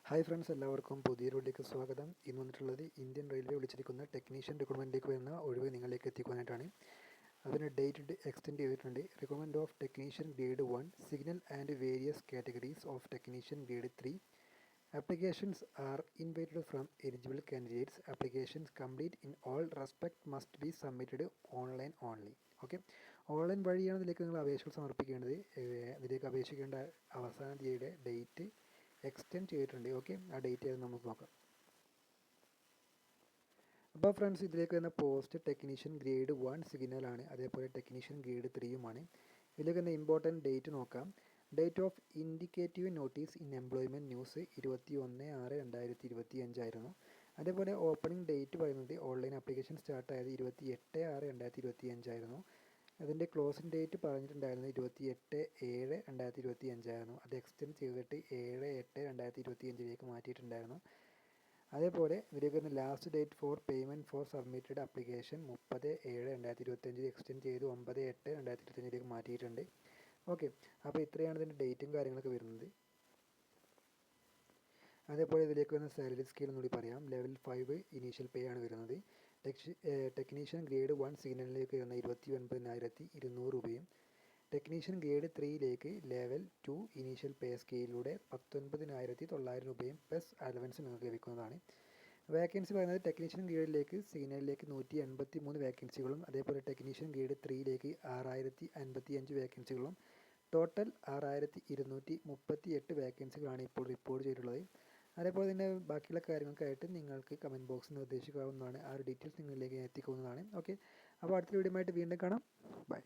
Hi friends, എല്ലാവർക്കും പുതിയ വീഡിയോയിലേക്ക് സ്വാഗതം. ഇന്ന് വന്നിട്ടുള്ളത് ഇന്ത്യൻ റെയിൽവേ വിളിച്ചിരിക്കുന്ന ടെക്നീഷ്യൻ റിക്രൂട്ട്മെൻറ്റിലേക്ക് വരുന്ന ഒഴിവ് നിങ്ങളിലേക്ക് എത്തിക്കുവാനായിട്ടാണ്. അതിന് ഡേറ്റ് എക്സ്റ്റെൻഡ് ചെയ്തിട്ടുണ്ട്. Recruitment of technician grade 1 signal and various categories of technician grade 3. Applications are invited from eligible candidates. Applications complete in all respect must be submitted online only. Okay, online വഴിയാണ് ഇതിലേക്ക് നിങ്ങൾ അപേക്ഷകൾ സമർപ്പിക്കേണ്ടത്. ഇതിലേക്ക് അപേക്ഷിക്കേണ്ട അവസാന തീയതിയുടെ date extend ചെയ്തിട്ടുണ്ട്. Okay, ആ ഡേറ്റ് ആയിരുന്നു നമുക്ക് നോക്കാം. അപ്പോൾ ഫ്രണ്ട്സ്, ഇതിലേക്ക് വരുന്ന പോസ്റ്റ് ടെക്നീഷ്യൻ ഗ്രേഡ് 1 സിഗ്നലാണ്, അതേപോലെ ടെക്നീഷ്യൻ ഗ്രേഡ് 3യുമാണ്. ഇതിലേക്ക് വരുന്ന ഇമ്പോർട്ടൻറ്റ് ഡേറ്റ് നോക്കാം. Date of indicative notice in employment news 21/6/2025 ആയിരുന്നു. അതേപോലെ ഓപ്പണിംഗ് ഡേറ്റ് പറയുന്നത് ഓൺലൈൻ ആപ്ലിക്കേഷൻ സ്റ്റാർട്ടായത് 28/6/2025 ആയിരുന്നു. അതിൻ്റെ ക്ലോസിംഗ് ഡേറ്റ് പറഞ്ഞിട്ടുണ്ടായിരുന്നത് 28/7/2025 ആയിരുന്നു. അത് എക്സ്റ്റെൻഡ് ചെയ്തിട്ട് 7/8/2025 മാറ്റിയിട്ടുണ്ടായിരുന്നു. അതേപോലെ ഇതിലേക്ക് വരുന്ന last date for payment four submitted application 30/7/2025 extend ചെയ്ത് 9/8/2025 മാറ്റിയിട്ടുണ്ട്. ഓക്കെ, അപ്പോൾ ഇത്രയാണ് ഇതിൻ്റെ ഡേറ്റും കാര്യങ്ങളൊക്കെ വരുന്നത്. അതേപോലെ ഇതിലേക്ക് വരുന്ന സാലറി സ്കെയിൽ എന്നുകൂടി പറയാം. ലെവൽ 5 ഇനീഷ്യൽ പേ ആണ് വരുന്നത്. ടെക്നീഷ്യൻ ഗ്രേഡ് 1 സിഗ്നലിലേക്ക് വരുന്ന 29,200 രൂപയും ടെക്നീഷ്യൻ ഗ്രേഡ് 3യിലേക്ക് ലെവൽ 2 ഇനീഷ്യൽ പേ സ്കെയിലൂടെ 19,900 രൂപയും പ്ലസ് അലവൻസ് നിങ്ങൾക്ക് ലഭിക്കുന്നതാണ്. വേക്കൻസി പറയുന്നത് ടെക്നീഷ്യൻ ഗ്രേഡിലേക്ക് സിഗ്നലിലേക്ക് 183 വേക്കൻസികളും അതേപോലെ ടെക്നീഷ്യൻ ഗ്രേഡ് 3യിലേക്ക് 6,055 വേക്കൻസികളും ടോട്ടൽ 6,238 വേക്കൻസികളാണ് ഇപ്പോൾ റിപ്പോർട്ട് ചെയ്തിട്ടുള്ളത്. അതേപോലെ തന്നെ ബാക്കിയുള്ള കാര്യങ്ങൾക്കായിട്ട് നിങ്ങൾക്ക് കമൻറ്റ് ബോക്സിൽ നിർദ്ദേശിക്കാവുന്നതാണ്. ആ ഒരു ഡീറ്റെയിൽസ് നിങ്ങളിലേക്ക് എത്തിക്കാവുന്നതാണ്. ഓക്കെ, അപ്പോൾ അടുത്ത വീഡിയോ ആയിട്ട് വീണ്ടും കാണാം. ബൈ.